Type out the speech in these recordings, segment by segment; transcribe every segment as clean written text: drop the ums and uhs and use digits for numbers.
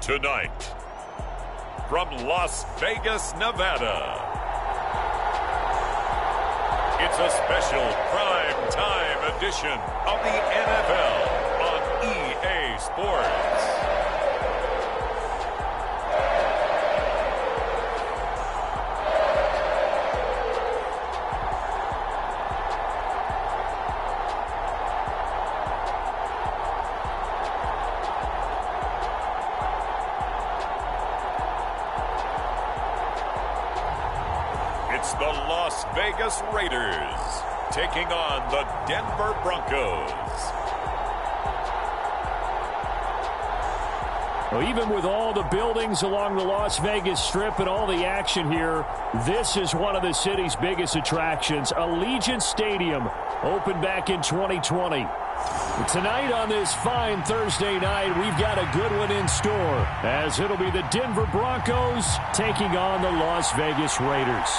Tonight, from Las Vegas, Nevada, it's a special prime time edition of the NFL on EA Sports. It's the Las Vegas Raiders taking on the Denver Broncos. Well, even with all the buildings along the Las Vegas Strip and all the action here, this is one of the city's biggest attractions. Allegiant Stadium opened back in 2020. Tonight on this fine Thursday night, we've got a good one in store, as it'll be the Denver Broncos taking on the Las Vegas Raiders.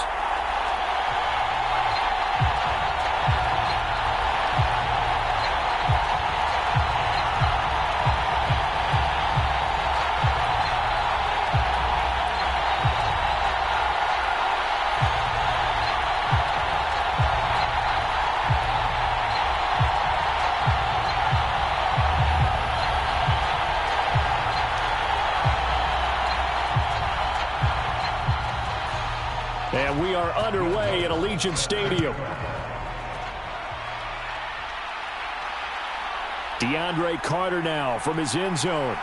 And we are underway at Allegiant Stadium. DeAndre Carter now from his end zone.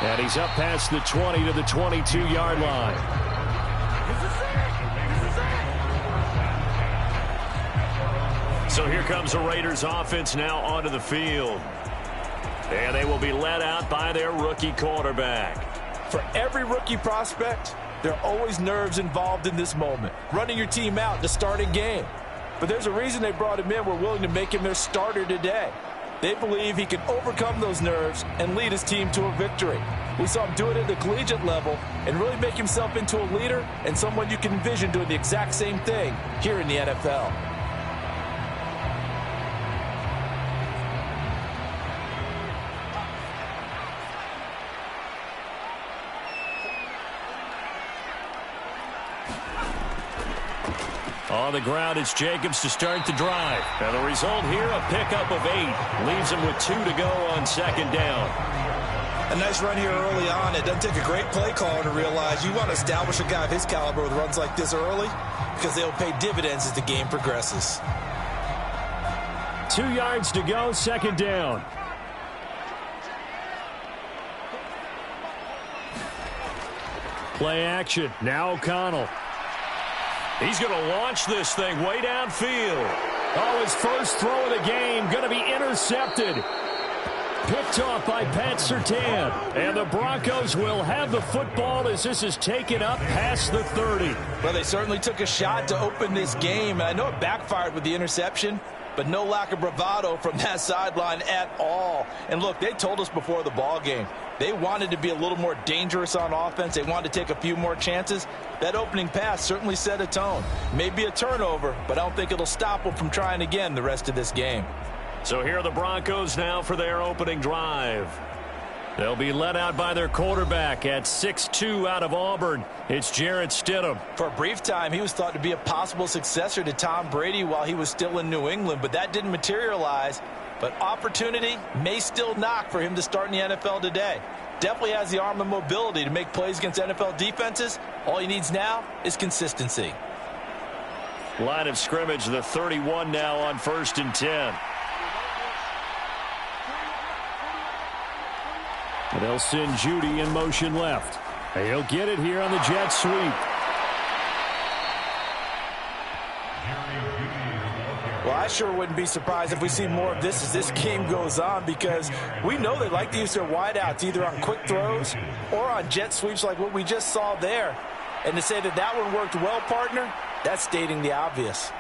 And he's up past the 20 to the 22-yard line. So here comes the Raiders offense now onto the field. And they will be led out by their rookie quarterback. For every rookie prospect, there are always nerves involved in this moment. Running your team out to start a game. But there's a reason they brought him in. We're willing to make him their starter today. They believe he can overcome those nerves and lead his team to a victory. We saw him do it at the collegiate level and really make himself into a leader and someone you can envision doing the exact same thing here in the NFL. On the ground, it's Jacobs to start the drive. And the result here, a pickup of 8. Leaves him with 2 to go on second down. A nice run here early on. It doesn't take a great play caller to realize you want to establish a guy of his caliber with runs like this early because they'll pay dividends as the game progresses. 2 yards to go, second down. Play action. Now O'Connell. He's going to launch this thing way downfield. Oh, his first throw of the game going to be intercepted. Picked off by Pat Surtain. And the Broncos will have the football as this is taken up past the 30. Well, they certainly took a shot to open this game. And I know it backfired with the interception, but no lack of bravado from that sideline at all. And look, they told us before the ball game, they wanted to be a little more dangerous on offense. They wanted to take a few more chances. That opening pass certainly set a tone. Maybe a turnover, but I don't think it'll stop them from trying again the rest of this game. So here are the Broncos now for their opening drive. They'll be led out by their quarterback at 6'2" out of Auburn. It's Jarrett Stidham. For a brief time, he was thought to be a possible successor to Tom Brady while he was still in New England, but that didn't materialize. But opportunity may still knock for him to start in the NFL today. Definitely has the arm and mobility to make plays against NFL defenses. All he needs now is consistency. Line of scrimmage, the 31 now on 1st and 10. And they'll send Judy in motion left. And he'll get it here on the jet sweep. Well, I sure wouldn't be surprised if we see more of this as this game goes on, because we know they like to use their wideouts either on quick throws or on jet sweeps like what we just saw there. And to say that that one worked well, partner, that's stating the obvious.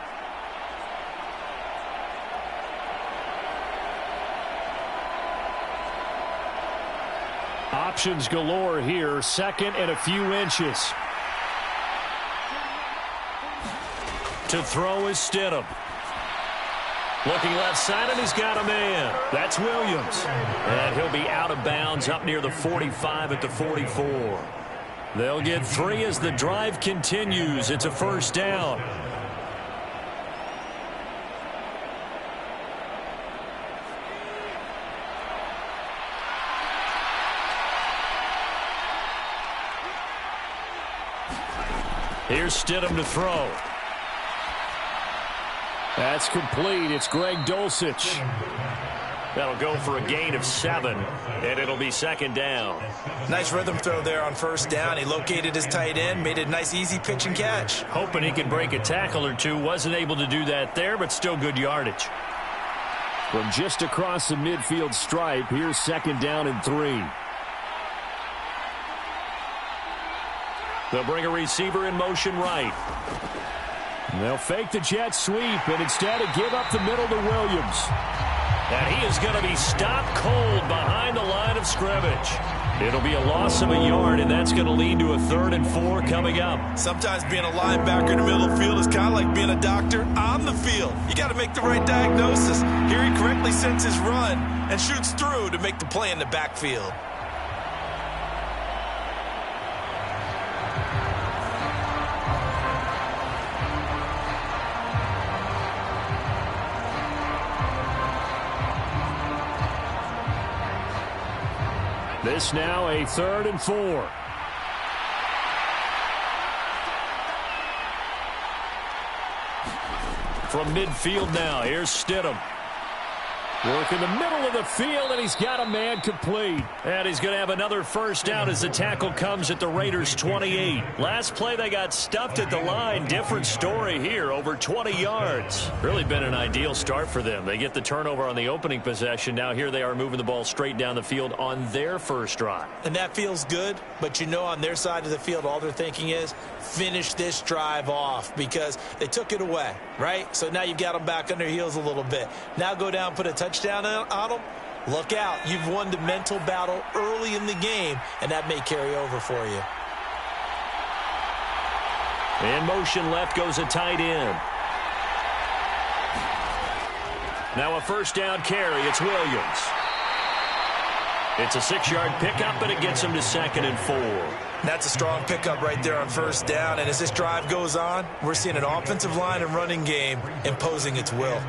Options galore here. Second and a few inches. To throw is Stidham. Looking left side, and he's got a man. That's Williams. And he'll be out of bounds up near the 45 at the 44. They'll get 3 as the drive continues. It's a first down. Here's Stidham to throw. That's complete. It's Greg Dulcich. That'll go for a gain of 7, and it'll be second down. Nice rhythm throw there on first down. He located his tight end, made it a nice, easy pitch and catch. Hoping he could break a tackle or two. Wasn't able to do that there, but still good yardage. From just across the midfield stripe, here's second down and 3. They'll bring a receiver in motion right. They'll fake the jet sweep and instead give up the middle to Williams. And he is going to be stopped cold behind the line of scrimmage. It'll be a loss of a yard, and that's going to lead to a 3rd and 4 coming up. Sometimes being a linebacker in the middle of the field is kind of like being a doctor on the field. You got to make the right diagnosis. Here he correctly sends his run and shoots through to make the play in the backfield. This now a 3rd and 4. From midfield now, here's Stidham. Work in the middle of the field, and he's got a man complete. And he's going to have another first down as the tackle comes at the Raiders' 28. Last play, they got stuffed at the line. Different story here, over 20 yards. Really been an ideal start for them. They get the turnover on the opening possession. Now here they are moving the ball straight down the field on their first drive. And that feels good, but you know on their side of the field, all they're thinking is finish this drive off because they took it away, right? So now you've got them back on their heels a little bit. Now go down, put a touchdown on them. Look out. You've won the mental battle early in the game, and that may carry over for you. In motion left goes a tight end. Now a first down carry. It's Williams. It's a 6-yard pickup, and it gets him to 2nd and 4. That's a strong pickup right there on first down. And as this drive goes on, we're seeing an offensive line and running game imposing its will.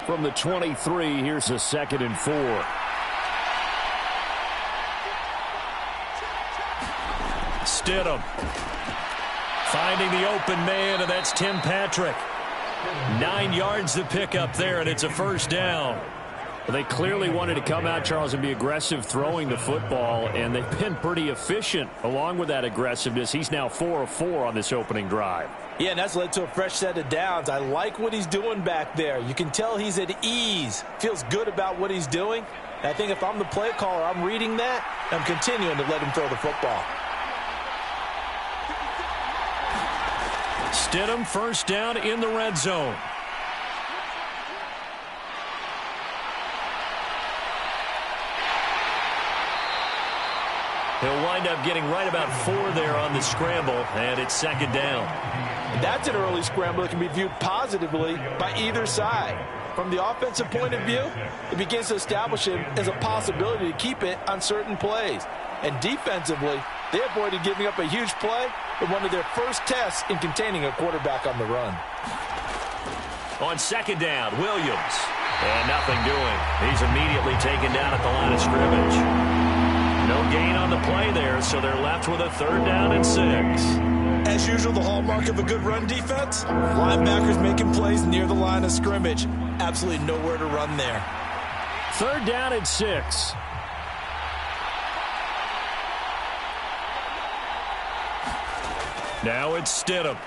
From the 23, here's a 2nd and 4. Stidham finding the open man, and that's Tim Patrick. 9 yards to pick up there, and it's a first down. Well, they clearly wanted to come out, Charles, and be aggressive throwing the football, and they've been pretty efficient along with that aggressiveness. He's now 4 of 4 on this opening drive. Yeah, and that's led to a fresh set of downs. I like what he's doing back there. You can tell he's at ease, feels good about what he's doing. And I think if I'm the play caller, I'm reading that, I'm continuing to let him throw the football. Stidham first down in the red zone. He'll wind up getting right about 4 there on the scramble, and it's 2nd down. That's an early scramble that can be viewed positively by either side. From the offensive point of view, it begins to establish him as a possibility to keep it on certain plays. And defensively, they avoided giving up a huge play in one of their first tests in containing a quarterback on the run. On 2nd down, Williams. And nothing doing. He's immediately taken down at the line of scrimmage. No gain on the play there, so they're left with a 3rd down and 6. As usual, the hallmark of a good run defense, linebackers making plays near the line of scrimmage. Absolutely nowhere to run there. 3rd down and 6. Now it's Stidham.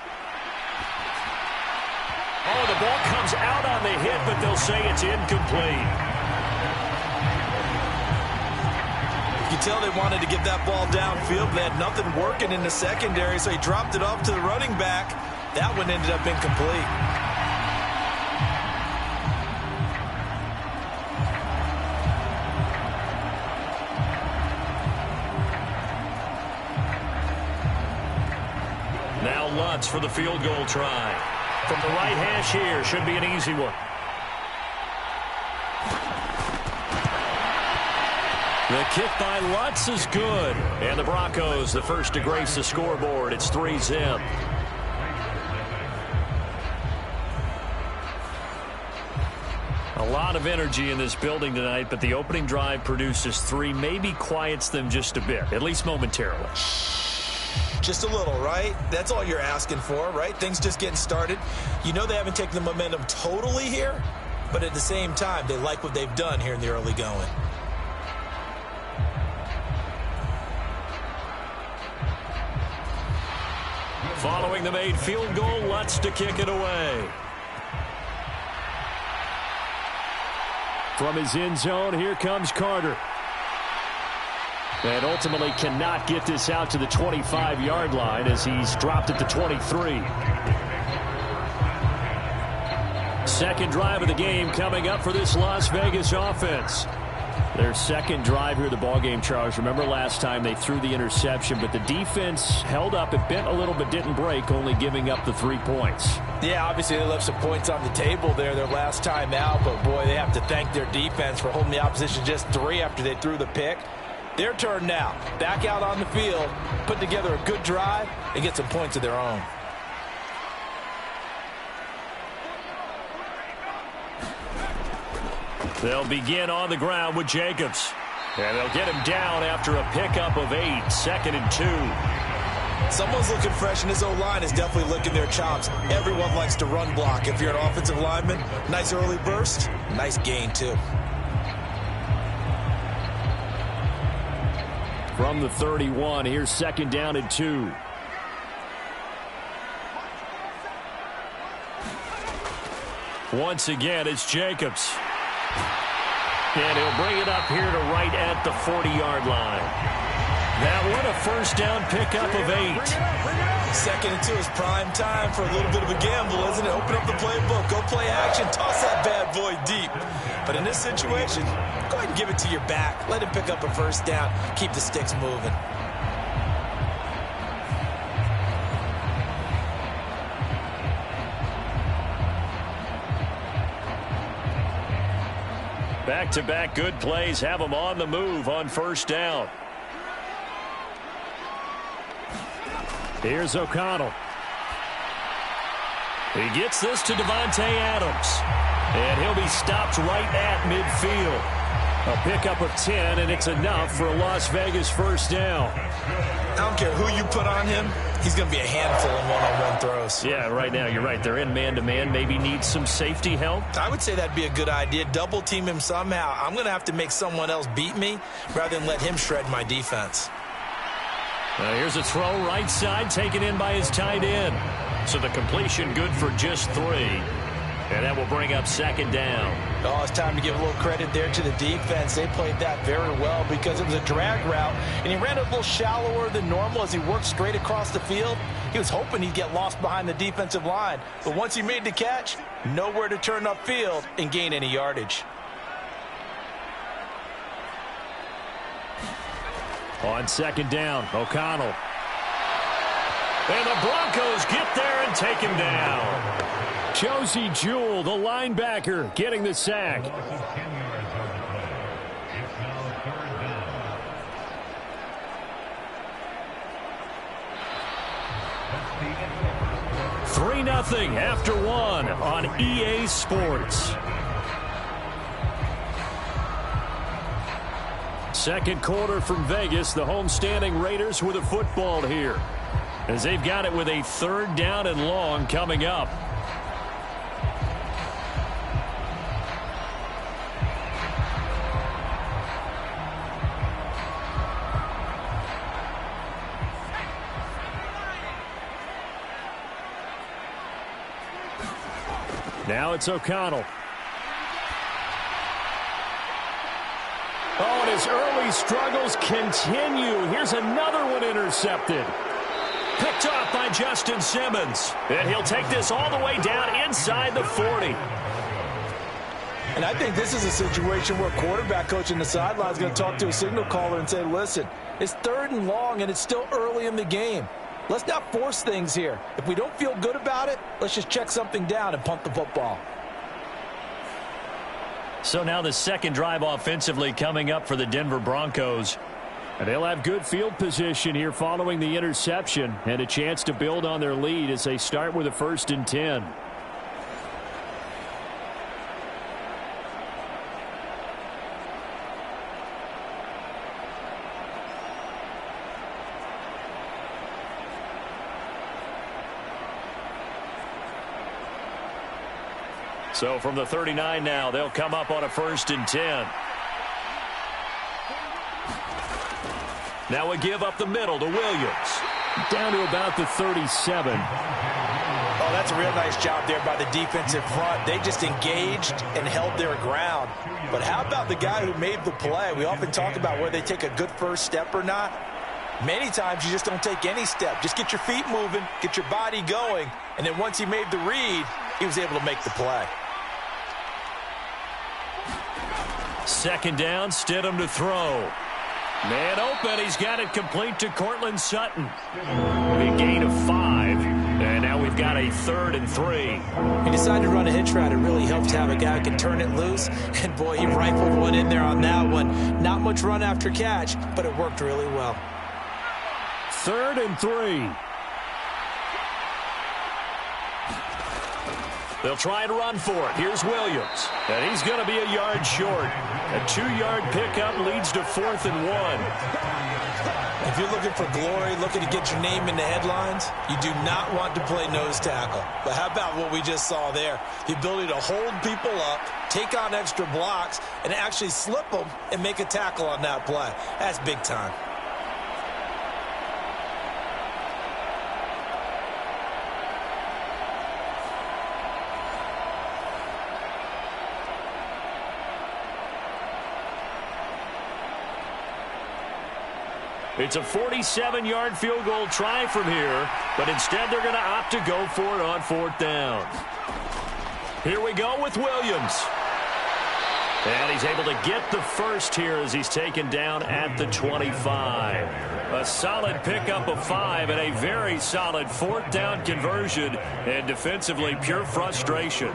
Oh, the ball comes out on the hit, but they'll say it's incomplete. You can tell they wanted to get that ball downfield, but they had nothing working in the secondary, so he dropped it off to the running back. That one ended up incomplete. Now Lutz for the field goal try. From the right hash here, should be an easy one. The kick by Lutz is good. And the Broncos, the first to grace the scoreboard. It's 3-zip. A lot of energy in this building tonight, but the opening drive produces 3, maybe quiets them just a bit, at least momentarily. Just a little, right? That's all you're asking for, right? Things just getting started. You know they haven't taken the momentum totally here, but at the same time, they like what they've done here in the early going. Following the made field goal, Lutz to kick it away. From his end zone, here comes Carter. And ultimately cannot get this out to the 25-yard line as he's dropped at the 23. Second drive of the game coming up for this Las Vegas offense. Their second drive here of the ballgame, Charles. Remember last time they threw the interception, but the defense held up. It bent a little but didn't break, only giving up the 3 points. Yeah, obviously they left some points on the table there their last time out, but boy, they have to thank their defense for holding the opposition just 3 after they threw the pick. Their turn now. Back out on the field, put together a good drive, and get some points of their own. They'll begin on the ground with Jacobs. And they'll get him down after a pickup of 8, 2nd and 2. Someone's looking fresh, and his O-line is definitely licking their chops. Everyone likes to run block. If you're an offensive lineman, nice early burst, nice gain too. From the 31, here's 2nd down and 2. Once again, it's Jacobs. And he'll bring it up here to right at the 40-yard line. That one a first down pickup of 8. 2nd and 2 is prime time for a little bit of a gamble, isn't it? Open up the playbook, go play action, toss that bad boy deep. But in this situation, go ahead and give it to your back. Let him pick up a first down. Keep the sticks moving. Back-to-back good plays have them on the move on first down. Here's O'Connell. He gets this to Devontae Adams. And he'll be stopped right at midfield. A pickup of 10, and it's enough for a Las Vegas first down. I don't care who you put on him. He's going to be a handful in one-on-one throws. Yeah, right now, you're right. They're in man-to-man. Maybe need some safety help. I would say that'd be a good idea. Double team him somehow. I'm going to have to make someone else beat me rather than let him shred my defense. Here's a throw right side taken in by his tight end. So the completion good for just 3. And that will bring up 2nd down. Oh, it's time to give a little credit there to the defense. They played that very well because it was a drag route, and he ran a little shallower than normal as he worked straight across the field. He was hoping he'd get lost behind the defensive line, but once he made the catch, nowhere to turn upfield and gain any yardage. On 2nd down, O'Connell. And the Broncos get there and take him down. Josie Jewell, the linebacker, getting the sack. 3-0 after 1 on EA Sports. Second quarter from Vegas. The homestanding Raiders with a football here, as they've got it with a 3rd down and long coming up. Now it's O'Connell. Oh, and his early struggles continue. Here's another one intercepted. Picked off by Justin Simmons. And he'll take this all the way down inside the 40. And I think this is a situation where quarterback coach in the sideline is going to talk to a signal caller and say, listen, it's 3rd and long and it's still early in the game. Let's not force things here. If we don't feel good about it, let's just check something down and punt the football. So now the second drive offensively coming up for the Denver Broncos. And they'll have good field position here following the interception and a chance to build on their lead as they start with a 1st and 10. So from the 39 now, they'll come up on a 1st and 10. Now we give up the middle to Williams. Down to about the 37. Oh, that's a real nice job there by the defensive front. They just engaged and held their ground. But how about the guy who made the play? We often talk about whether they take a good first step or not. Many times you just don't take any step. Just get your feet moving, get your body going, and then once he made the read, he was able to make the play. 2nd down, Stidham to throw. Man open, he's got it complete to Cortland Sutton. Big gain of 5, and now we've got a 3rd and 3. He decided to run a hitch route. It really helped to have a guy who can turn it loose, and boy, he rifled one in there on that one. Not much run after catch, but it worked really well. 3rd and 3. They'll try and run for it. Here's Williams. And he's going to be a yard short. A 2-yard pickup leads to 4th and 1. If you're looking for glory, looking to get your name in the headlines, you do not want to play nose tackle. But how about what we just saw there? The ability to hold people up, take on extra blocks, and actually slip them and make a tackle on that play. That's big time. It's a 47-yard field goal try from here, but instead they're going to opt to go for it on 4th down. Here we go with Williams. And he's able to get the first here as he's taken down at the 25. A solid pickup of 5 and a very solid 4th down conversion, and defensively pure frustration.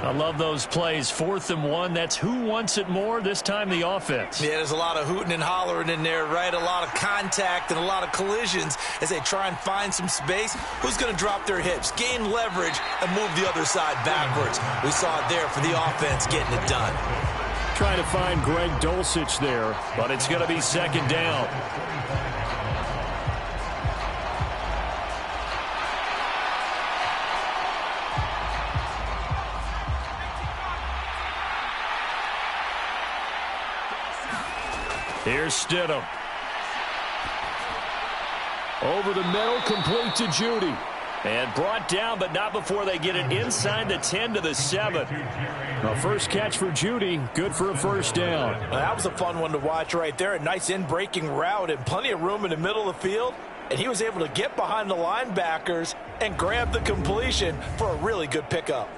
I love those plays. 4th and 1. That's who wants it more, this time the offense. Yeah, there's a lot of hooting and hollering in there, right? A lot of contact and a lot of collisions as they try and find some space. Who's going to drop their hips, gain leverage, and move the other side backwards? We saw it there for the offense getting it done. Trying to find Greg Dulcich there, but it's going to be 2nd down. Here's Stidham. Over the middle, complete to Judy. And brought down, but not before they get it inside the 10 to the 7. Now, first catch for Judy, good for a 1st down. Well, that was a fun one to watch right there. A nice in-breaking route and plenty of room in the middle of the field. And he was able to get behind the linebackers and grab the completion for a really good pickup.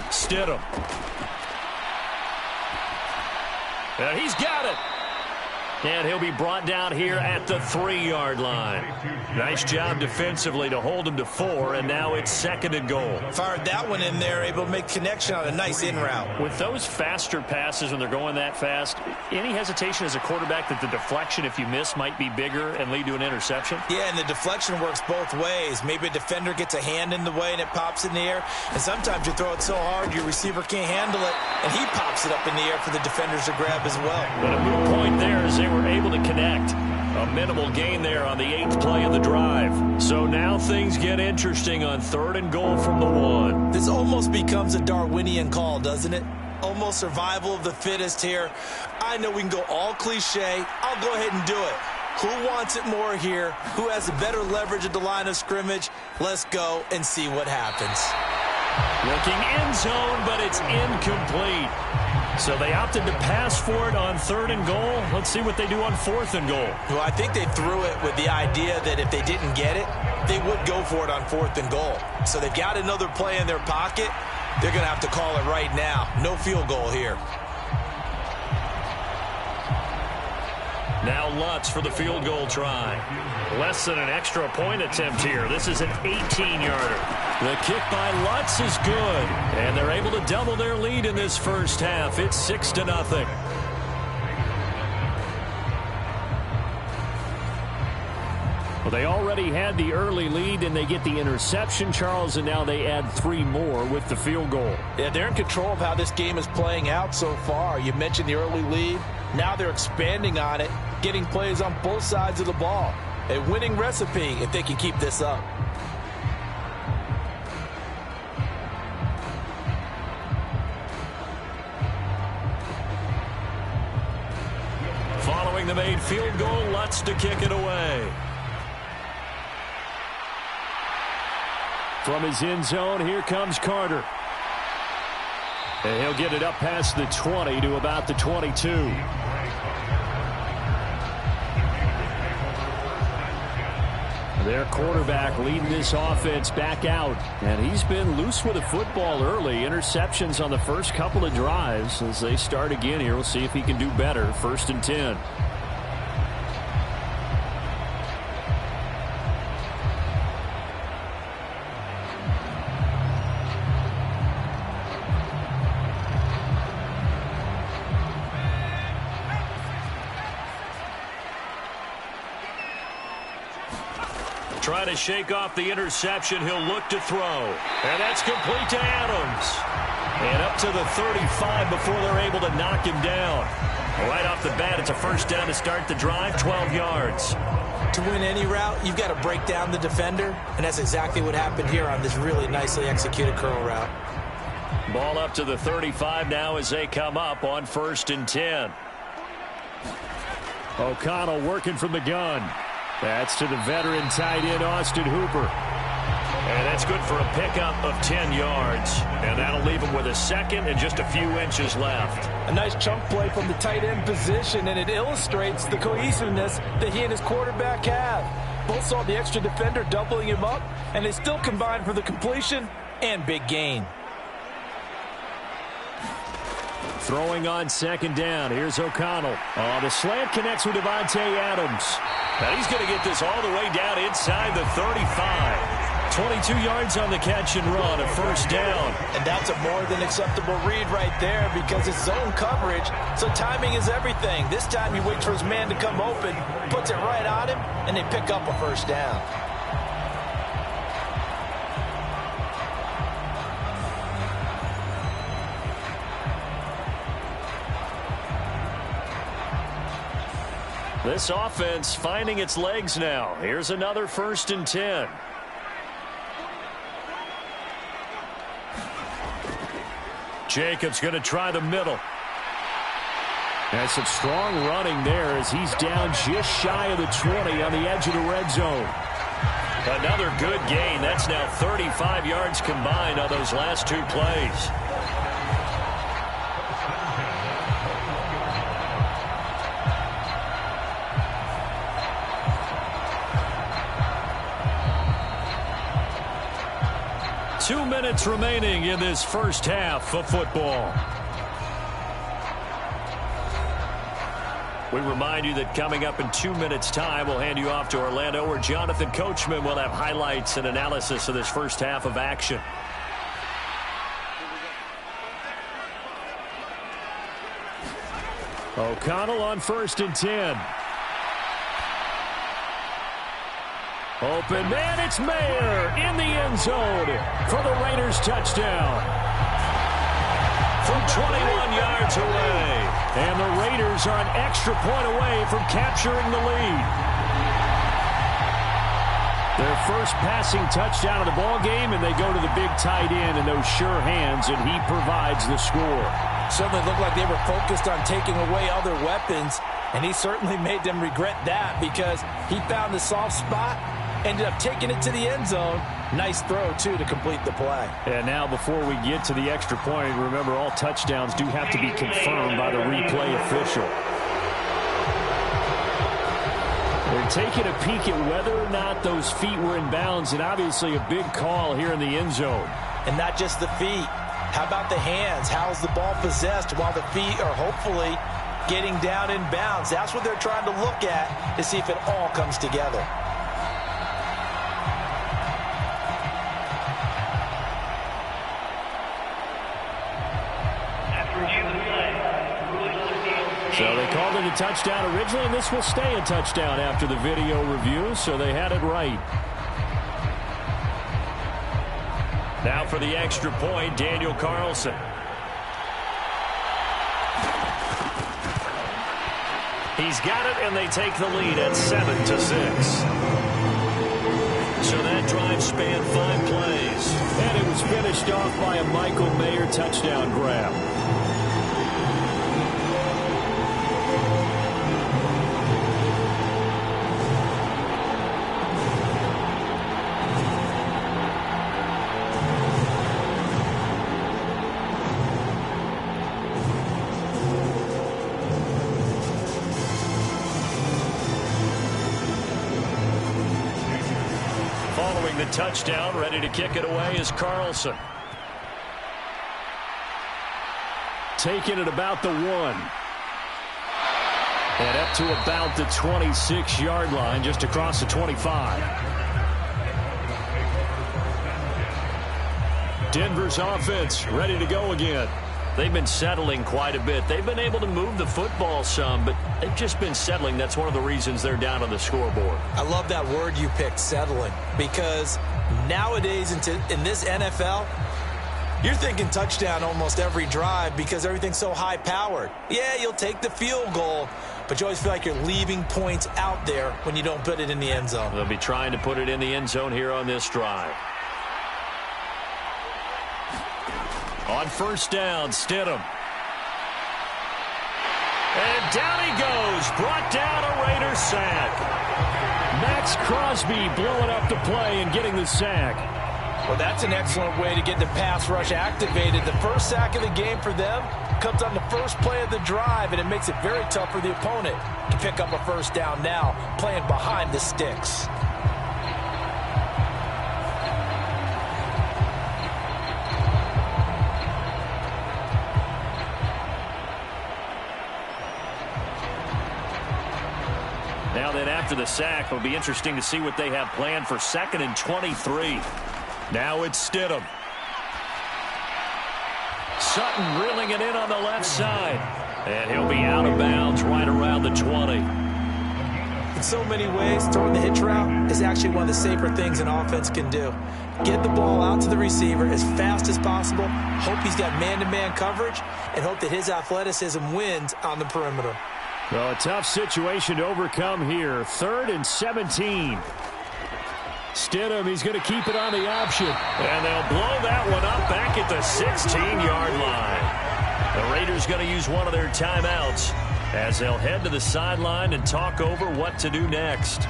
Stidham. And he's got it. And he'll be brought down here at the 3-yard line. Nice job defensively to hold him to 4, and now it's 2nd and goal. Fired that one in there, able to make connection on a nice in route. With those faster passes when they're going that fast, any hesitation as a quarterback that the deflection, if you miss, might be bigger and lead to an interception? Yeah, and the deflection works both ways. Maybe a defender gets a hand in the way and it pops in the air, and sometimes you throw it so hard your receiver can't handle it, and he pops it up in the air for the defenders to grab as well. But a moot point there is they were able to connect. A minimal gain there on the 8th play of the drive. So now things get interesting on 3rd and goal from the 1. This almost becomes a Darwinian call, doesn't it? almost survival of the fittest here. I know we can go all cliche. I'll go ahead and do it. Who wants it more here? Who has a better leverage at the line of scrimmage? Let's go and see what happens. Looking end zone, but it's incomplete. So they opted to pass for it on 3rd and goal. Let's see what they do on 4th and goal. Well, I think they threw it with the idea that if they didn't get it, they would go for it on 4th and goal. So they've got another play in their pocket. They're going to have to call it right now. No field goal here. Now Lutz for the field goal try. Less than an extra point attempt here. This is an 18-yarder. The kick by Lutz is good. And they're able to double their lead in this first half. It's 6-0. Well, they already had the early lead, and they get the interception, Charles, and now they add 3 more with the field goal. Yeah, they're in control of how this game is playing out so far. You mentioned the early lead. Now they're expanding on it, getting plays on both sides of the ball. A winning recipe if they can keep this up. Following the made field goal, Lutz to kick it away. From his end zone, here comes Carter. And he'll get it up past the 20 to about the 22. Their quarterback leading this offense back out. And he's been loose with the football early. Interceptions on the first couple of drives. As they start again here, we'll see if he can do better. 1st and 10. Trying to shake off the interception. He'll look to throw. And that's complete to Adams. And up to the 35 before they're able to knock him down. Right off the bat, it's a first down to start the drive, 12 yards. To win any route, you've got to break down the defender, and that's exactly what happened here on this really nicely executed curl route. Ball up to the 35 now as they come up on 1st and 10. O'Connell working from the gun. That's to the veteran tight end, Austin Hooper. And that's good for a pickup of 10 yards. And that'll leave him with a second and just a few inches left. A nice chunk play from the tight end position, and it illustrates the cohesiveness that he and his quarterback have. Both saw the extra defender doubling him up, and they still combined for the completion and big gain. Throwing on 2nd down. Here's O'Connell. The slant connects with Devontae Adams. And he's going to get this all the way down inside the 35. 22 yards on the catch and run, a 1st down. And that's a more than acceptable read right there because it's zone coverage, so timing is everything. This time he waits for his man to come open, puts it right on him, and they pick up a 1st down. This offense finding its legs now. Here's another 1st and 10. Jacobs going to try the middle. And some strong running there as he's down just shy of the 20 on the edge of the red zone. Another good gain. That's now 35 yards combined on those last 2 plays. Two minutes remaining in this first half of football. We remind you that coming up in 2 minutes' time, we'll hand you off to Orlando, where Jonathan Coachman will have highlights and analysis of this first half of action. O'Connell on 1st and 10. Open man, it's Mayer in the end zone for the Raiders touchdown. From 21 yards away. And the Raiders are an extra point away from capturing the lead. Their first passing touchdown of the ball game, and they go to the big tight end in those sure hands, and he provides the score. Certainly looked like they were focused on taking away other weapons, and he certainly made them regret that because he found the soft spot, ended up taking it to the end zone. Nice throw, too, to complete the play. And now before we get to the extra point, remember all touchdowns do have to be confirmed by the replay official. They're taking a peek at whether or not those feet were in bounds, and obviously a big call here in the end zone. And not just the feet. How about the hands? How's the ball possessed while the feet are hopefully getting down in bounds? That's what they're trying to look at to see if it all comes together. So they called it a touchdown originally, and this will stay a touchdown after the video review, so they had it right. Now for the extra point, Daniel Carlson. He's got it, and they take the lead at 7-6. So that drive spanned 5 plays. And it was finished off by a Michael Mayer touchdown grab. The touchdown, ready to kick it away is Carlson. Taking it about the 1. And up to about the 26-yard line, just across the 25. Denver's offense ready to go again. They've been settling quite a bit. They've been able to move the football some, but they've just been settling. That's one of the reasons they're down on the scoreboard. I love that word you picked, settling, because nowadays in this NFL, you're thinking touchdown almost every drive because everything's so high-powered. Yeah, you'll take the field goal, but you always feel like you're leaving points out there when you don't put it in the end zone. They'll be trying to put it in the end zone here on this drive. On first down, Stidham. And down he goes. Brought down a Raiders sack. Max Crosby blowing up the play and getting the sack. Well, that's an excellent way to get the pass rush activated. The first sack of the game for them comes on the first play of the drive, and it makes it very tough for the opponent to pick up a first down now, playing behind the sticks. Now then, after the sack, it'll be interesting to see what they have planned for 2nd and 23. Now it's Stidham. Sutton reeling it in on the left side. And he'll be out of bounds right around the 20. In so many ways, throwing the hitch route is actually one of the safer things an offense can do. Get the ball out to the receiver as fast as possible, hope he's got man-to-man coverage, and hope that his athleticism wins on the perimeter. Well, a tough situation to overcome here. 3rd and 17. Stidham, he's going to keep it on the option. And they'll blow that one up back at the 16-yard line. The Raiders going to use one of their timeouts as they'll head to the sideline and talk over what to do next.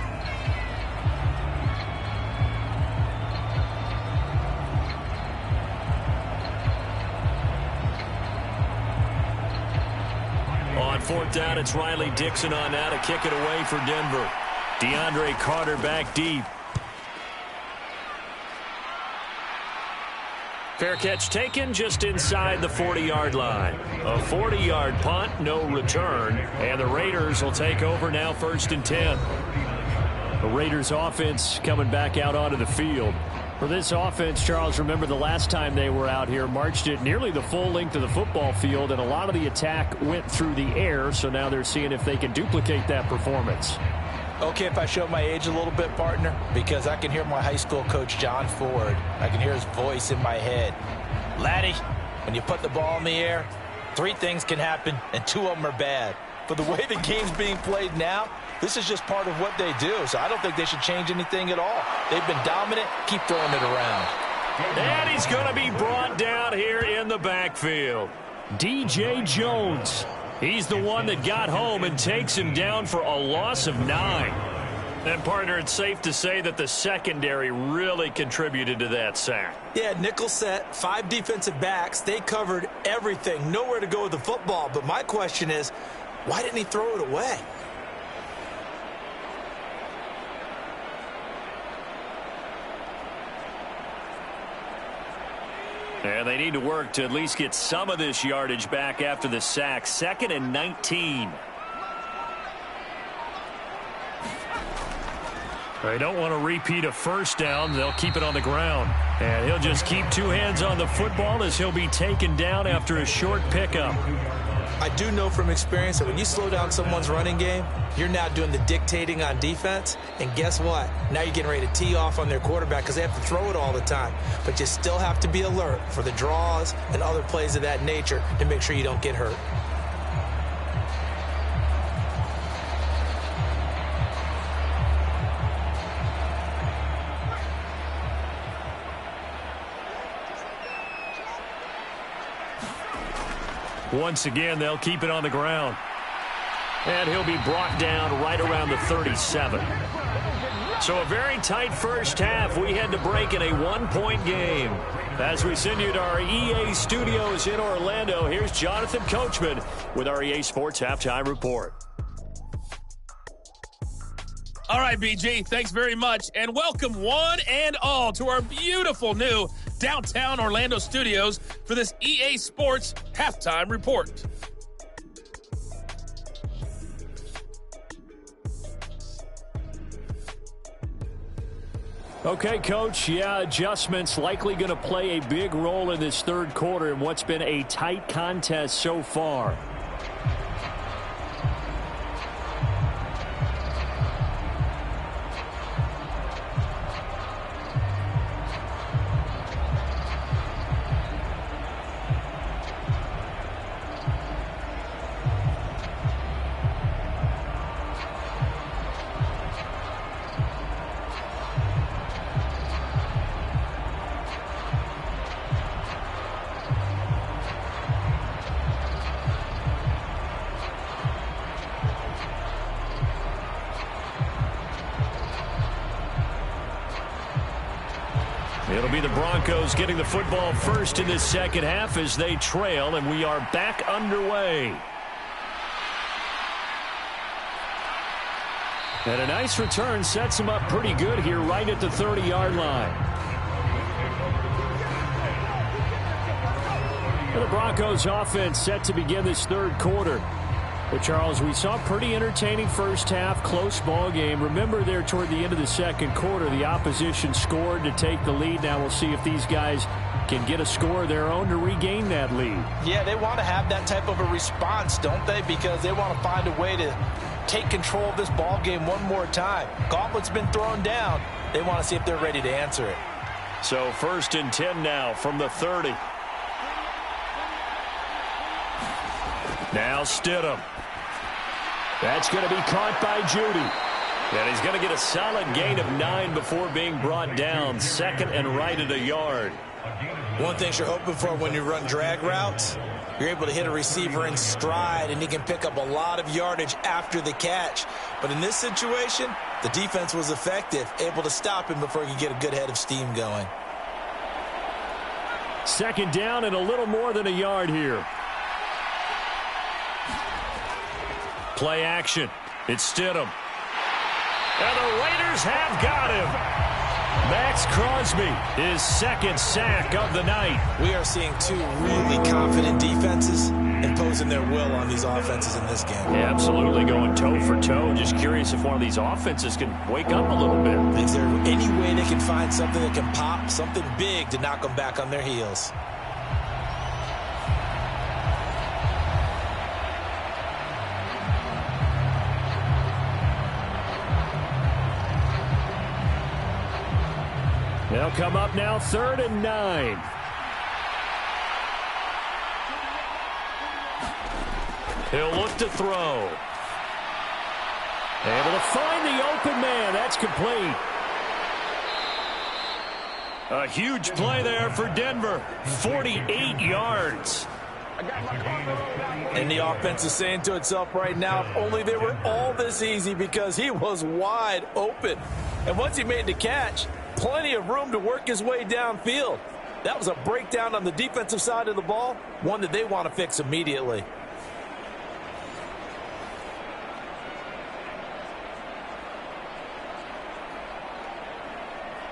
On 4th down, it's Riley Dixon on now to kick it away for Denver. DeAndre Carter back deep. Fair catch taken just inside the 40-yard line. A 40-yard punt, no return. And the Raiders will take over now 1st and 10. The Raiders offense coming back out onto the field. For this offense, Charles, remember the last time they were out here, marched it nearly the full length of the football field, and a lot of the attack went through the air, so now they're seeing if they can duplicate that performance. Okay, if I show my age a little bit, partner, because I can hear my high school coach, John Ford. I can hear his voice in my head. Laddie, when you put the ball in the air, 3 things can happen, and 2 of them are bad. But the way the game's being played now, this is just part of what they do, so I don't think they should change anything at all. They've been dominant. Keep throwing it around. And he's going to be brought down here in the backfield. DJ Jones. He's the one that got home and takes him down for a loss of 9. And, partner, it's safe to say that the secondary really contributed to that sack. Yeah, nickel set, 5 defensive backs. They covered everything. Nowhere to go with the football. But my question is, why didn't he throw it away? And they need to work to at least get some of this yardage back after the sack. 2nd and 19. They don't want to repeat a first down. They'll keep it on the ground. And he'll just keep 2 hands on the football as he'll be taken down after a short pickup. I do know from experience that when you slow down someone's running game, you're now doing the dictating on defense. And guess what? Now you're getting ready to tee off on their quarterback because they have to throw it all the time. But you still have to be alert for the draws and other plays of that nature to make sure you don't get hurt. Once again, they'll keep it on the ground. And he'll be brought down right around the 37. So a very tight first half. We had to break in a 1-point game. As we send you to our EA studios in Orlando, here's Jonathan Coachman with our EA Sports Halftime Report. All right, BG, thanks very much. And welcome one and all to our beautiful new downtown Orlando studios for this EA Sports Halftime Report. Okay, Coach, adjustments likely going to play a big role in this third quarter in what's been a tight contest so far. It'll be the Broncos getting the football first in this second half as they trail, and we are back underway. And a nice return sets them up pretty good here right at the 30-yard line. And the Broncos offense set to begin this third quarter. But, Charles, we saw a pretty entertaining first half, close ball game. Remember there toward the end of the second quarter, the opposition scored to take the lead. Now we'll see if these guys can get a score of their own to regain that lead. Yeah, they want to have that type of a response, don't they? Because they want to find a way to take control of this ball game one more time. Gauntlet's been thrown down. They want to see if they're ready to answer it. So 1st and 10 now from the 30. Now Stidham. That's going to be caught by Judy. And he's going to get a solid gain of 9 before being brought down. 2nd and right at a yard. One thing you're hoping for when you run drag routes, you're able to hit a receiver in stride, and he can pick up a lot of yardage after the catch. But in this situation, the defense was effective, able to stop him before he could get a good head of steam going. 2nd down and a little more than a yard here. Play action. It's Stidham. And the Raiders have got him. Max Crosby, his 2nd sack of the night. We are seeing 2 really confident defenses imposing their will on these offenses in this game. Yeah, absolutely, going toe for toe. Just curious if one of these offenses can wake up a little bit. Is there any way they can find something that can pop, something big to knock them back on their heels? They'll come up now 3rd and 9. He'll look to throw. Able to find the open man. That's complete. A huge play there for Denver. 48 yards. And the offense is saying to itself right now, if only they were all this easy, because he was wide open. And once he made the catch, plenty of room to work his way downfield. That was a breakdown on the defensive side of the ball, one that they want to fix immediately.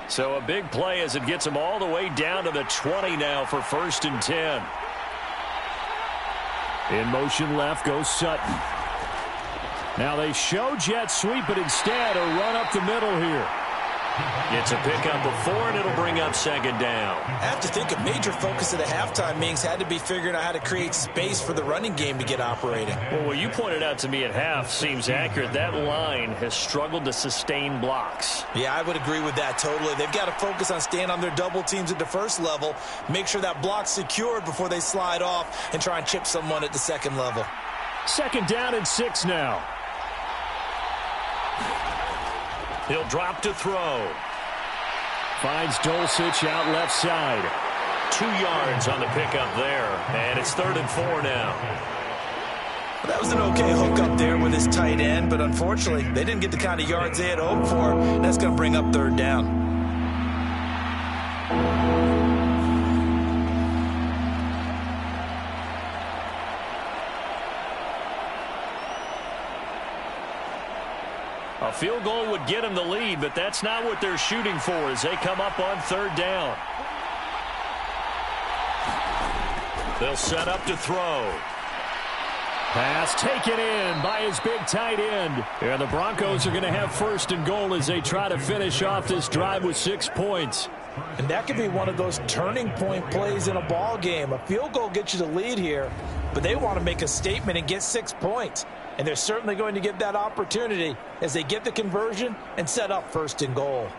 So a big play as it gets them all the way down to the 20 now for 1st and 10. In motion left goes Sutton. Now they show jet sweep, but instead a run up the middle here. Gets a pickup of 4, and it'll bring up 2nd down. I have to think a major focus of the halftime meetings had to be figuring out how to create space for the running game to get operating. Well, what you pointed out to me at half seems accurate. That line has struggled to sustain blocks. Yeah, I would agree with that totally. They've got to focus on staying on their double teams at the first level, make sure that block's secured before they slide off and try and chip someone at the second level. 2nd down and 6 now. He'll drop to throw. Finds Dulcich out left side. 2 yards on the pickup there. And it's 3rd and 4 now. Well, that was an okay hook up there with his tight end, but unfortunately, they didn't get the kind of yards they had hoped for, and that's going to bring up 3rd down. A field goal would get them the lead, but that's not what they're shooting for as they come up on 3rd down. They'll set up to throw. Pass taken in by his big tight end. And the Broncos are going to have 1st and goal as they try to finish off this drive with 6 points. And that could be one of those turning point plays in a ball game. A field goal gets you the lead here, but they want to make a statement and get 6 points. And they're certainly going to get that opportunity as they get the conversion and set up 1st and goal.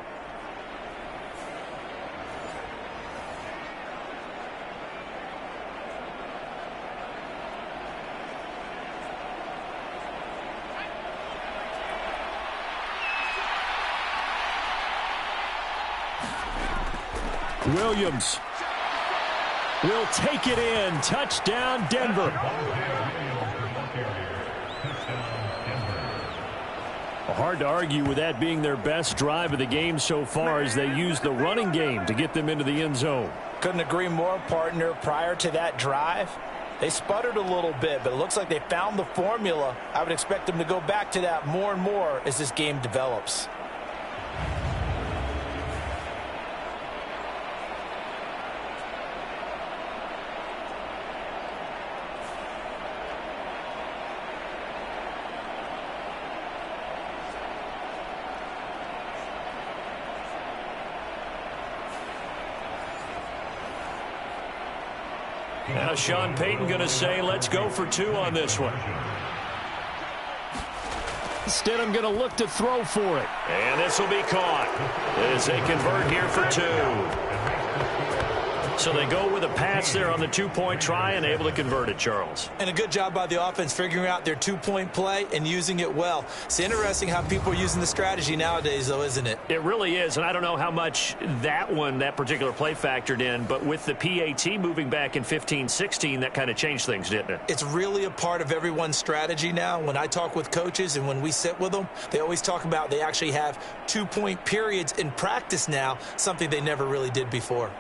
Williams will take it in. Touchdown, Denver. Hard to argue with that being their best drive of the game so far as they use the running game to get them into the end zone. Couldn't agree more, partner. Prior to that drive, they sputtered a little bit, but it looks like they found the formula. I would expect them to go back to that more and more as this game develops. Now Sean Payton going to say, let's go for 2 on this one. Instead, I'm going to look to throw for it. And this will be caught as they convert here for 2. So they go with a pass there on the 2-point try and able to convert it, Charles. And a good job by the offense figuring out their 2-point play and using it well. It's interesting how people are using the strategy nowadays, though, isn't it? It really is, and I don't know how much that particular play factored in, but with the PAT moving back in 15-16, that kind of changed things, didn't it? It's really a part of everyone's strategy now. When I talk with coaches and when we sit with them, they always talk about they actually have 2-point periods in practice now, something they never really did before.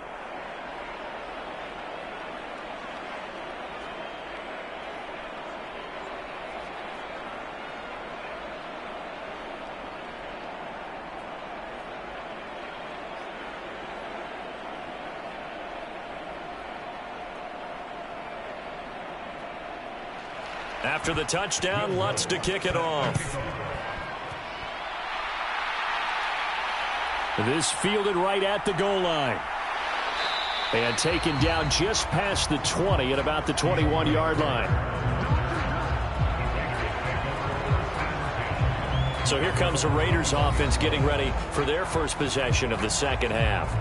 After the touchdown, Lutz to kick it off. This fielded right at the goal line. And taken down just past the 20 at about the 21-yard line. So here comes the Raiders offense getting ready for their first possession of the second half.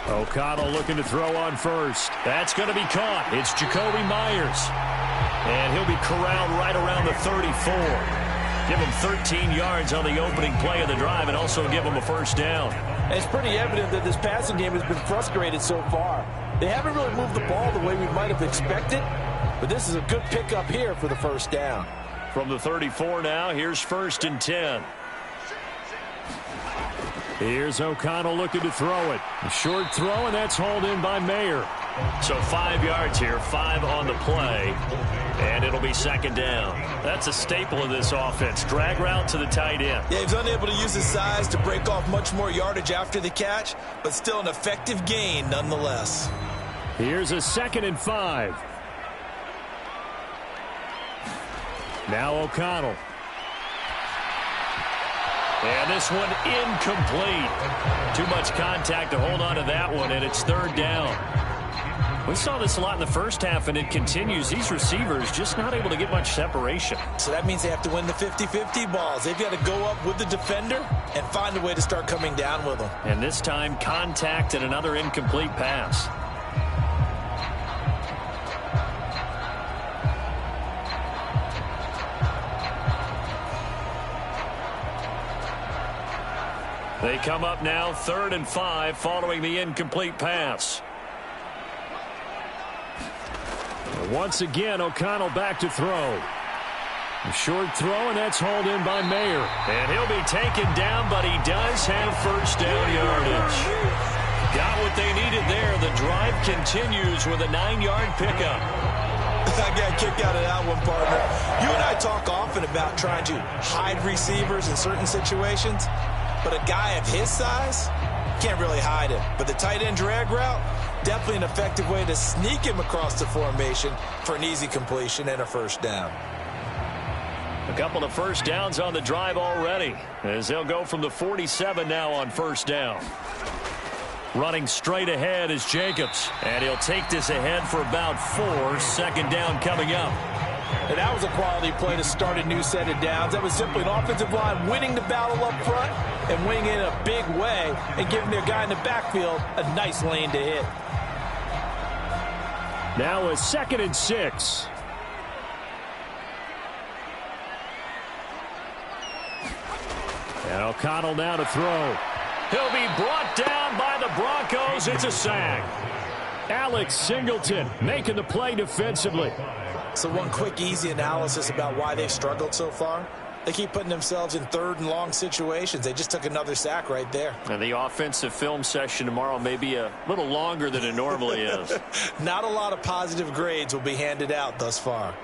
O'Connell looking to throw on first. That's going to be caught. It's Jacoby Myers. And he'll be corralled right around the 34. Give him 13 yards on the opening play of the drive and also give him a first down. And it's pretty evident that this passing game has been frustrated so far. They haven't really moved the ball the way we might have expected, but this is a good pickup here for the first down. From the 34 now, here's 1st and 10. Here's O'Connell looking to throw it. A short throw, and that's hauled in by Mayer. So 5 yards here, 5 on the play, and it'll be 2nd down. That's a staple of this offense. Drag route to the tight end. Yeah, he's unable to use his size to break off much more yardage after the catch, but still an effective gain nonetheless. Here's a 2nd and 5. Now O'Connell. And this one incomplete. Too much contact to hold on to that one, and it's 3rd down. We saw this a lot in the first half, and it continues. These receivers just not able to get much separation. So that means they have to win the 50-50 balls. They've got to go up with the defender and find a way to start coming down with them. And this time, contact and another incomplete pass. They come up now 3rd and 5 following the incomplete pass. Once again, O'Connell back to throw. A short throw, and that's hauled in by Mayer. And he'll be taken down, but he does have first down yardage. Got what they needed there. The drive continues with a 9-yard pickup. I got a kick out of that one, partner. You and I talk often about trying to hide receivers in certain situations, but a guy of his size can't really hide him. But the tight end drag route, definitely an effective way to sneak him across the formation for an easy completion and a first down. A couple of first downs on the drive already, as they'll go from the 47 now on first down. Running straight ahead is Jacobs, and he'll take this ahead for about 4. 2nd down coming up. And that was a quality play to start a new set of downs. That was simply an offensive line winning the battle up front and winning it in a big way and giving their guy in the backfield a nice lane to hit. Now a 2nd and 6. And O'Connell now to throw. He'll be brought down by the Broncos. It's a sack. Alex Singleton making the play defensively. So one quick, easy analysis about why they've struggled so far. They keep putting themselves in 3rd and long situations. They just took another sack right there. And the offensive film session tomorrow may be a little longer than it normally is. Not a lot of positive grades will be handed out thus far.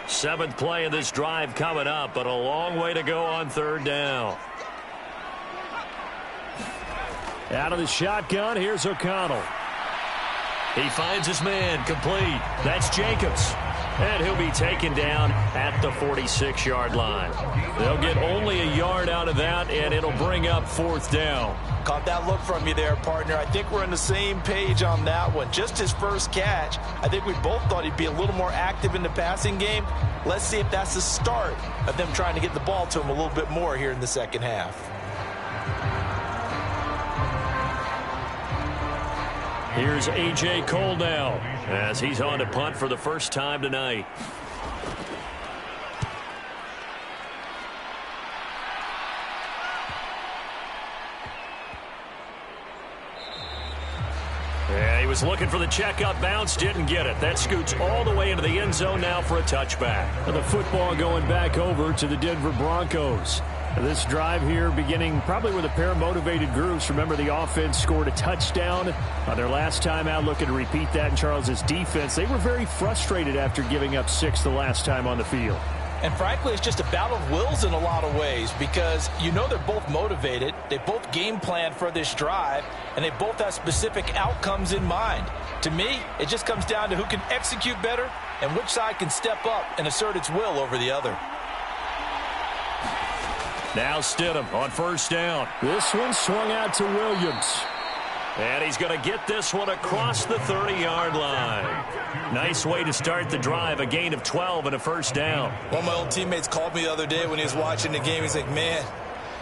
Seventh play of this drive coming up, but a long way to go on 3rd down. Out of the shotgun, here's O'Connell. He finds his man, complete. That's Jacobs. And he'll be taken down at the 46-yard line. They'll get only a yard out of that, and it'll bring up 4th down. Caught that look from you there, partner. I think we're on the same page on that one. Just his first catch. I think we both thought he'd be a little more active in the passing game. Let's see if that's the start of them trying to get the ball to him a little bit more here in the second half. Here's A.J. Cole now as he's on to punt for the first time tonight. Yeah, he was looking for the checkup bounce, didn't get it. That scoots all the way into the end zone now for a touchback. And the football going back over to the Denver Broncos. This drive here beginning probably with a pair of motivated groups. Remember, the offense scored a touchdown on their last time out, looking to repeat that in Charles's defense. They were very frustrated after giving up 6 the last time on the field. And frankly, it's just a battle of wills in a lot of ways because you know they're both motivated. They both game plan for this drive, and they both have specific outcomes in mind. To me, it just comes down to who can execute better and which side can step up and assert its will over the other. Now Stidham on first down. This one swung out to Williams. And he's going to get this one across the 30-yard line. Nice way to start the drive, a gain of 12 and a first down. One of my old teammates called me the other day when he was watching the game. He's like, man,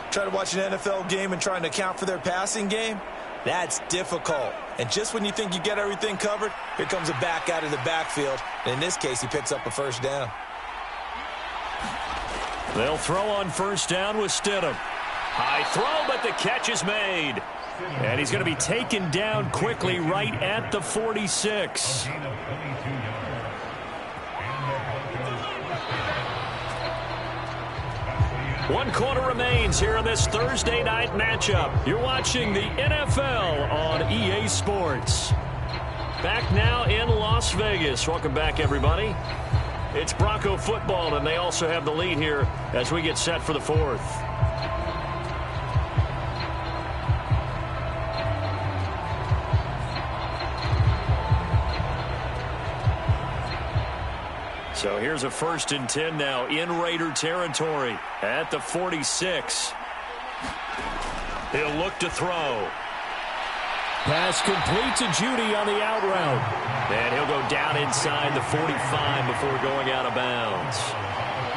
trying to watch an NFL game and trying to account for their passing game, that's difficult. And just when you think you get everything covered, here comes a back out of the backfield. And in this case, he picks up a first down. They'll throw on first down with Stidham. High throw, but the catch is made. And he's going to be taken down quickly right at the 46. One quarter remains here in this Thursday night matchup. You're watching the NFL on EA Sports. Back now in Las Vegas. Welcome back, everybody. It's Bronco football, and they also have the lead here as we get set for the fourth. So here's a 1st and 10 now in Raider territory at the 46. He'll look to throw. Pass complete to Judy on the out route. And he'll go down inside the 45 before going out of bounds.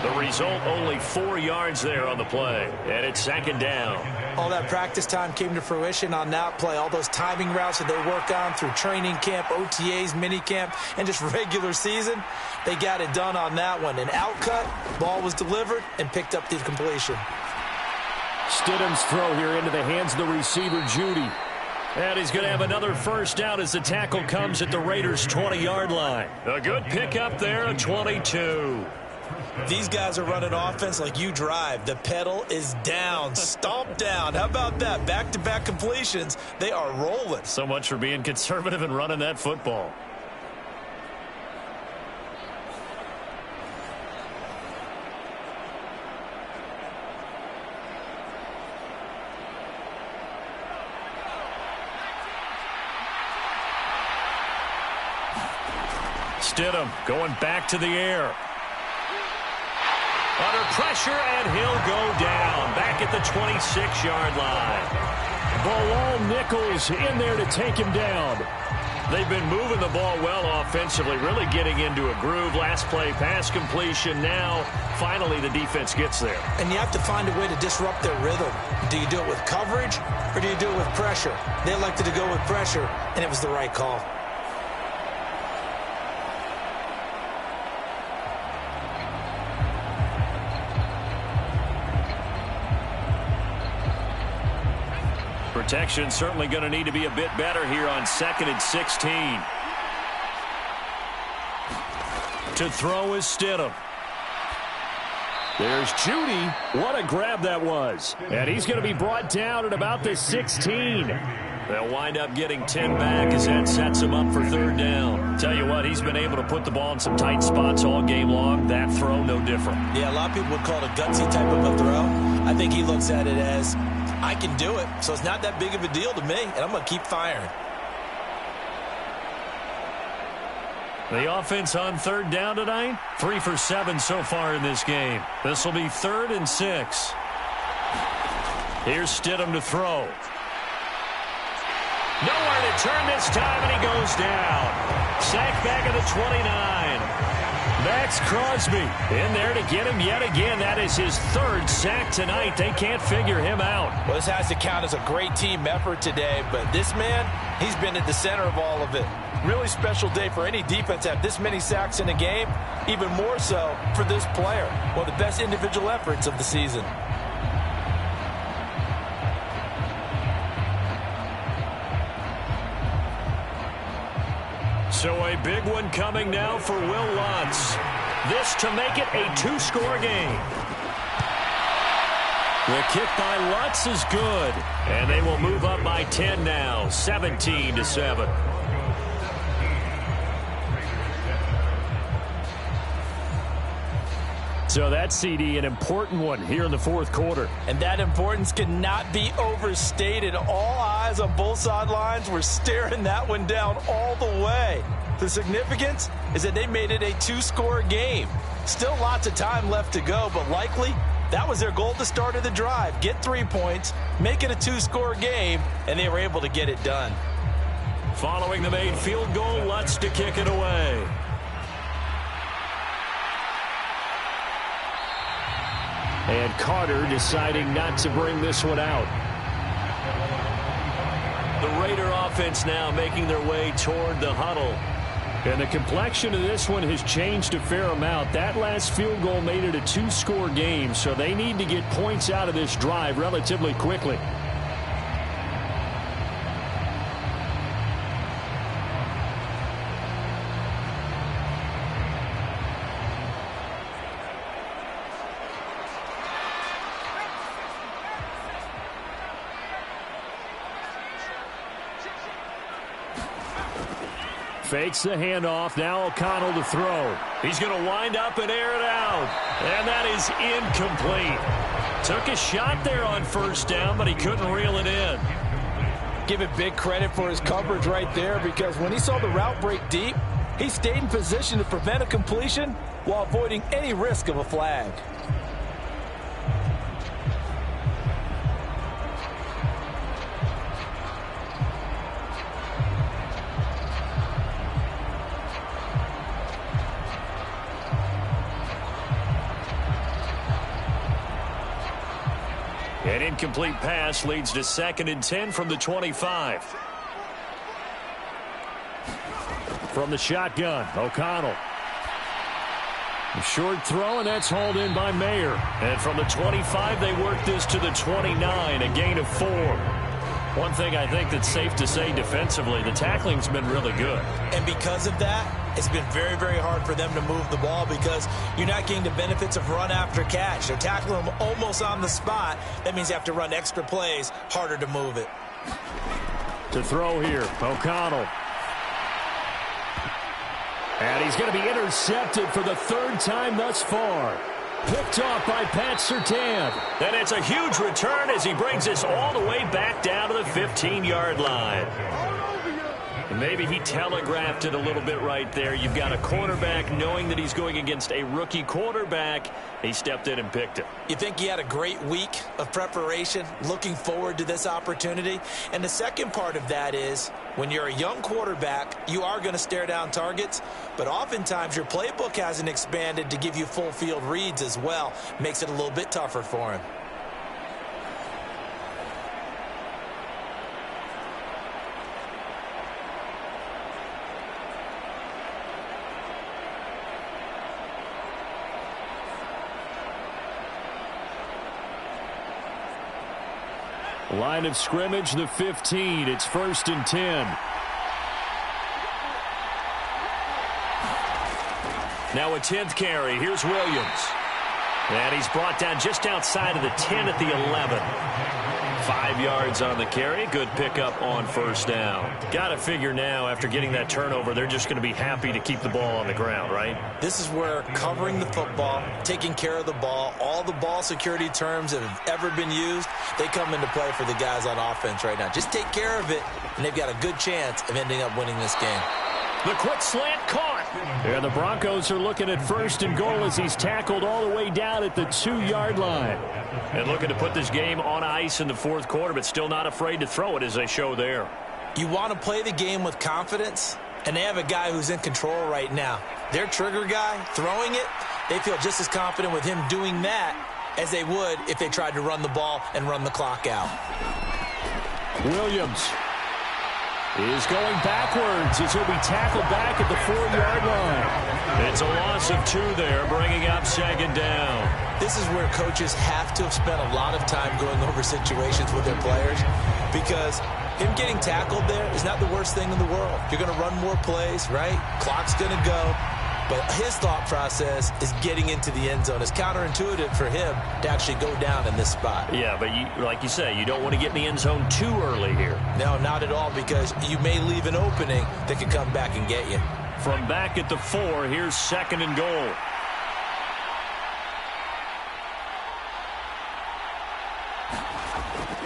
The result, only 4 yards there on the play. And it's 2nd down. All that practice time came to fruition on that play. All those timing routes that they work on through training camp, OTAs, minicamp, and just regular season, they got it done on that one. An outcut, ball was delivered, and picked up the completion. Stidham's throw here into the hands of the receiver, Judy. And he's going to have another first down as the tackle comes at the Raiders' 20-yard line. A good pickup there, a 22. These guys are running offense like you drive. The pedal is down, stomp down. How about that? Back-to-back completions. They are rolling. So much for being conservative and running that football. Stidham going back to the air. Under pressure, and he'll go down. Back at the 26-yard line. Bilal Nichols in there to take him down. They've been moving the ball well offensively, really getting into a groove. Last play, pass completion. Now, finally, the defense gets there. And you have to find a way to disrupt their rhythm. Do you do it with coverage, or do you do it with pressure? They elected to go with pressure, and it was the right call. Protection certainly going to need to be a bit better here on 2nd and 16. To throw is Stidham. There's Judy. What a grab that was. And he's going to be brought down at about the 16. They'll wind up getting 10 back as that sets him up for 3rd down. Tell you what, he's been able to put the ball in some tight spots all game long. That throw, no different. Yeah, a lot of people would call it a gutsy type of a throw. I think he looks at it as, I can do it, so it's not that big of a deal to me, and I'm going to keep firing. The offense on 3rd down tonight, 3 for 7 so far in this game. This will be 3rd and 6. Here's Stidham to throw. Nowhere to turn this time, and he goes down. Sacked back at the 29. Max Crosby in there to get him yet again. That is his 3rd sack tonight. They can't figure him out. Well, this has to count as a great team effort today, but this man, he's been at the center of all of it. Really special day for any defense to have this many sacks in a game, even more so for this player. One of the best individual efforts of the season. So a big one coming now for Will Lutz. This to make it a 2-score game. The kick by Lutz is good. And they will move up by 10 now, 17-7. So that CD, an important one here in the 4th quarter. And that importance cannot be overstated. All eyes on both sidelines were staring that one down all the way. The significance is that they made it a 2-score game. Still lots of time left to go, but likely That was their goal at the start of the drive. Get 3 points, make it a 2-score game, and they were able to get it done. Following the made field goal, Lutz to kick it away. And Carter deciding not to bring this one out. The Raider offense now making their way toward the huddle. And the complexion of this one has changed a fair amount. That last field goal made it a 2-score game, so they need to get points out of this drive relatively quickly. Fakes the handoff. Now O'Connell to throw. He's going to wind up and air it out. And that is incomplete. Took a shot there on first down, but he couldn't reel it in. Give it big credit for his coverage right there, because when he saw the route break deep, he stayed in position to prevent a completion while avoiding any risk of a flag. An incomplete pass leads to 2nd and 10 from the 25. From the shotgun, O'Connell. A short throw, and that's hauled in by Mayer. And from the 25, they work this to the 29, a gain of 4. One thing I think that's safe to say defensively, the tackling's been really good. And because of that, it's been very, very hard for them to move the ball because you're not getting the benefits of run after catch. They're tackling them almost on the spot. That means you have to run extra plays, harder to move it. To throw here, O'Connell. And he's going to be intercepted for the 3rd time thus far. Picked off by Pat Surtain. And it's a huge return as he brings us all the way back down to the 15-yard line. And maybe he telegraphed it a little bit right there. You've got a quarterback knowing that he's going against a rookie quarterback. He stepped in and picked it. You think he had a great week of preparation, looking forward to this opportunity? And the second part of that is, when you're a young quarterback, you are going to stare down targets, but oftentimes your playbook hasn't expanded to give you full field reads as well. Makes it a little bit tougher for him. Line of scrimmage, the 15. It's 1st and 10. Now a 10th carry. Here's Williams. And he's brought down just outside of the 10 at the 11. 5 yards on the carry. Good pickup on first down. Got to figure now, after getting that turnover, they're just going to be happy to keep the ball on the ground, right? This is where covering the football, taking care of the ball, all the ball security terms that have ever been used, they come into play for the guys on offense right now. Just take care of it, and they've got a good chance of ending up winning this game. The quick slant caught. And the Broncos are looking at 1st and goal as he's tackled all the way down at the 2-yard line. And looking to put this game on ice in the 4th quarter, but still not afraid to throw it as they show there. You want to play the game with confidence, and they have a guy who's in control right now. Their trigger guy, throwing it, they feel just as confident with him doing that as they would if they tried to run the ball and run the clock out. Williams is going backwards as he'll be tackled back at the 4-yard line. It's a loss of 2 there, bringing up 2nd down. This is where coaches have to have spent a lot of time going over situations with their players, because him getting tackled there is not the worst thing in the world. You're going to run more plays, right? Clock's going to go. But his thought process is getting into the end zone. It's counterintuitive for him to actually go down in this spot. Yeah, but like you say, you don't want to get in the end zone too early here. No, not at all, because you may leave an opening that could come back and get you. From back at the 4, here's 2nd and goal.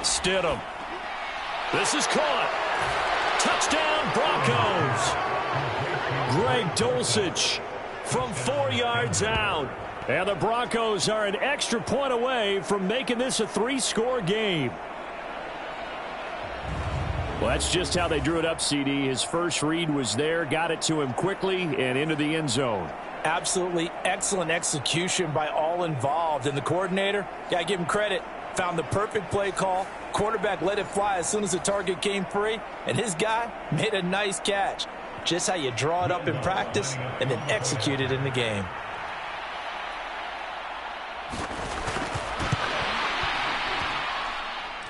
Stidham. This is caught. Touchdown, Broncos. Greg Dulcich from 4 yards out. And the Broncos are an extra point away from making this a 3-score game. Well, that's just how they drew it up, CD. His first read was there, got it to him quickly, and into the end zone. Absolutely excellent execution by all involved. And the coordinator, got to give him credit, found the perfect play call. Quarterback let it fly as soon as the target came free, and his guy made a nice catch. Just how you draw it up in practice and then execute it in the game.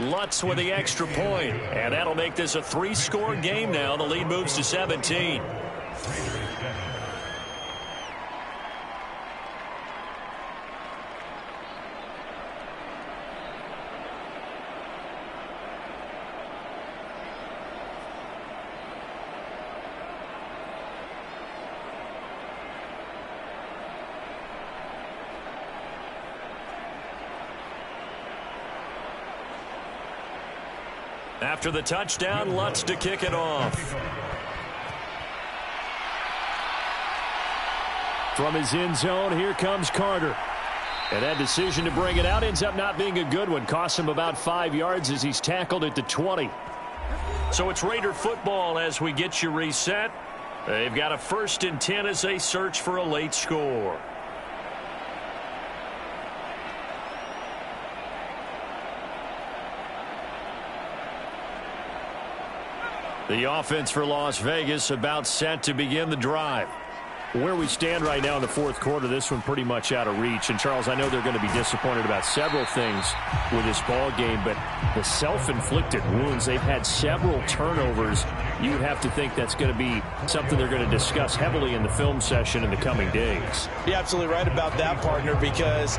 Lutz with the extra point, and that'll make this a 3-score game now. The lead moves to 17. After the touchdown, Lutz to kick it off. From his end zone, here comes Carter. And that decision to bring it out ends up not being a good one. Costs him about 5 yards as he's tackled at the 20. So it's Raider football as we get you reset. They've got a 1st and 10 as they search for a late score. The offense for Las Vegas about set to begin the drive. Where we stand right now in the 4th quarter, this one pretty much out of reach. And, Charles, I know they're going to be disappointed about several things with this ball game, but the self-inflicted wounds, they've had several turnovers. You would have to think that's going to be something they're going to discuss heavily in the film session in the coming days. You're absolutely right about that, partner, because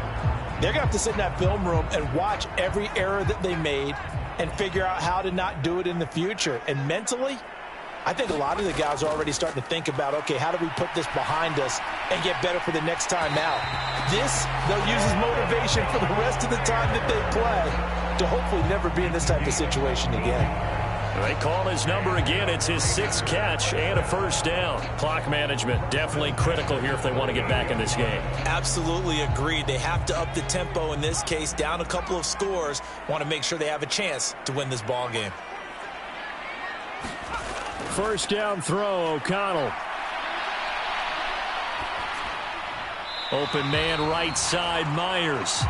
they're going to have to sit in that film room and watch every error that they made and figure out how to not do it in the future. And mentally, I think a lot of the guys are already starting to think about, okay, how do we put this behind us and get better for the next time out? This, they'll use as motivation for the rest of the time that they play to hopefully never be in this type of situation again. They call his number again. It's his 6th catch and a 1st down. Clock management definitely critical here if they want to get back in this game. Absolutely agreed. They have to up the tempo in this case, down a couple of scores. Want to make sure they have a chance to win this ball game. 1st down throw, O'Connell. Open man right side, Myers.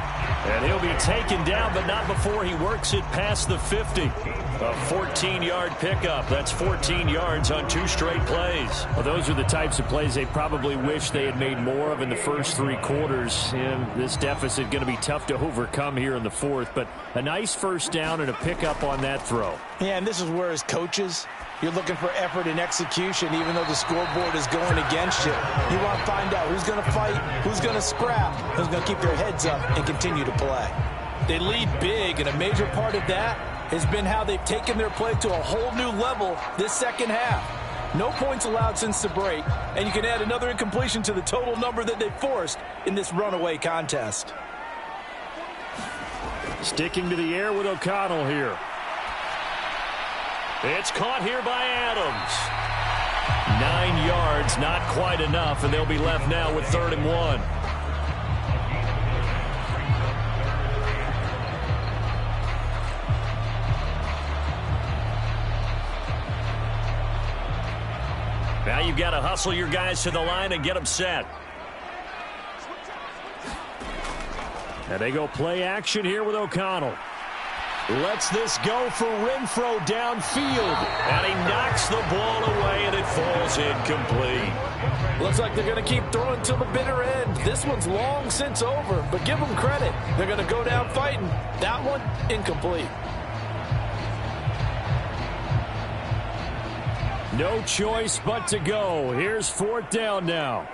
And he'll be taken down, but not before he works it past the 50. A 14-yard pickup. That's 14 yards on 2 straight plays. Well, those are the types of plays they probably wish they had made more of in the first 3 quarters. And this deficit going to be tough to overcome here in the 4th. But a nice 1st down and a pickup on that throw. Yeah, and this is where as coaches, you're looking for effort and execution, even though the scoreboard is going against you. You want to find out who's going to fight, who's going to scrap, who's going to keep their heads up and continue to play. They lead big, and a major part of that has been how they've taken their play to a whole new level this second half. No points allowed since the break, and you can add another incompletion to the total number that they forced in this runaway contest. Sticking to the air with O'Connell here. It's caught here by Adams. 9 yards, not quite enough, and they'll be left now with 3rd and 1. Now you've got to hustle your guys to the line and get them set. And they go play action here with O'Connell. Lets this go for Renfro downfield. And he knocks the ball away, and it falls incomplete. Looks like they're going to keep throwing till the bitter end. This one's long since over, but give them credit. They're going to go down fighting. That one, incomplete. No choice but to go. Here's 4th down now.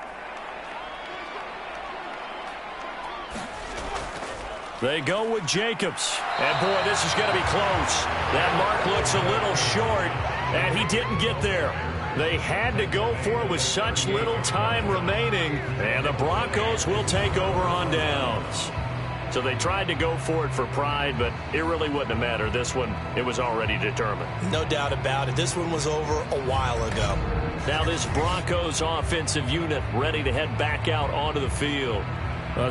They go with Jacobs. And, boy, this is going to be close. That mark looks a little short, and he didn't get there. They had to go for it with such little time remaining, and the Broncos will take over on downs. So they tried to go for it for pride, but it really wouldn't have mattered. This one, it was already determined. No doubt about it. This one was over a while ago. Now this Broncos offensive unit ready to head back out onto the field.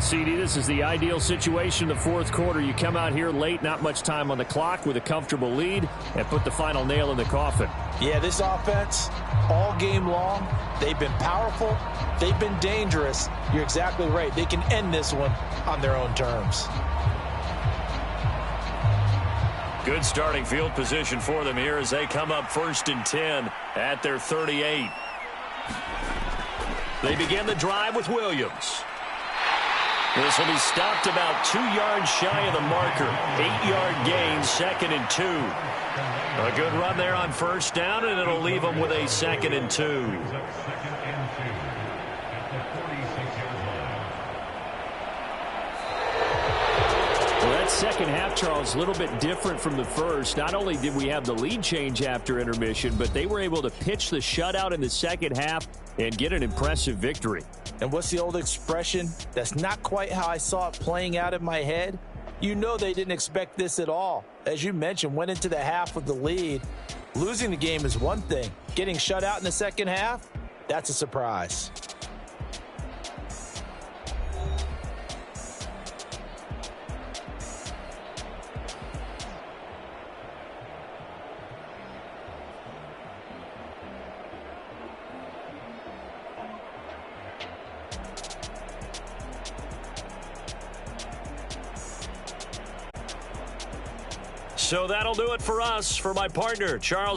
CD, this is the ideal situation in the fourth quarter. You come out here late, not much time on the clock with a comfortable lead, and put the final nail in the coffin. Yeah, this offense, all game long, they've been powerful, they've been dangerous. You're exactly right. They can end this one on their own terms. Good starting field position for them here as they come up 1st and 10 at their 38. They begin the drive with Williams. This will be stopped about 2 yards shy of the marker. 8-yard gain, 2nd and 2. A good run there on 1st down, and it'll leave them with a 2nd and 2. Well, that second half, Charles, a little bit different from the first. Not only did we have the lead change after intermission, but they were able to pitch the shutout in the second half and get an impressive victory. And what's the old expression? That's not quite how I saw it playing out in my head. You know they didn't expect this at all. As you mentioned, went into the half with the lead. Losing the game is one thing. Getting shut out in the second half, that's a surprise. So that'll do it for us. For my partner, Charles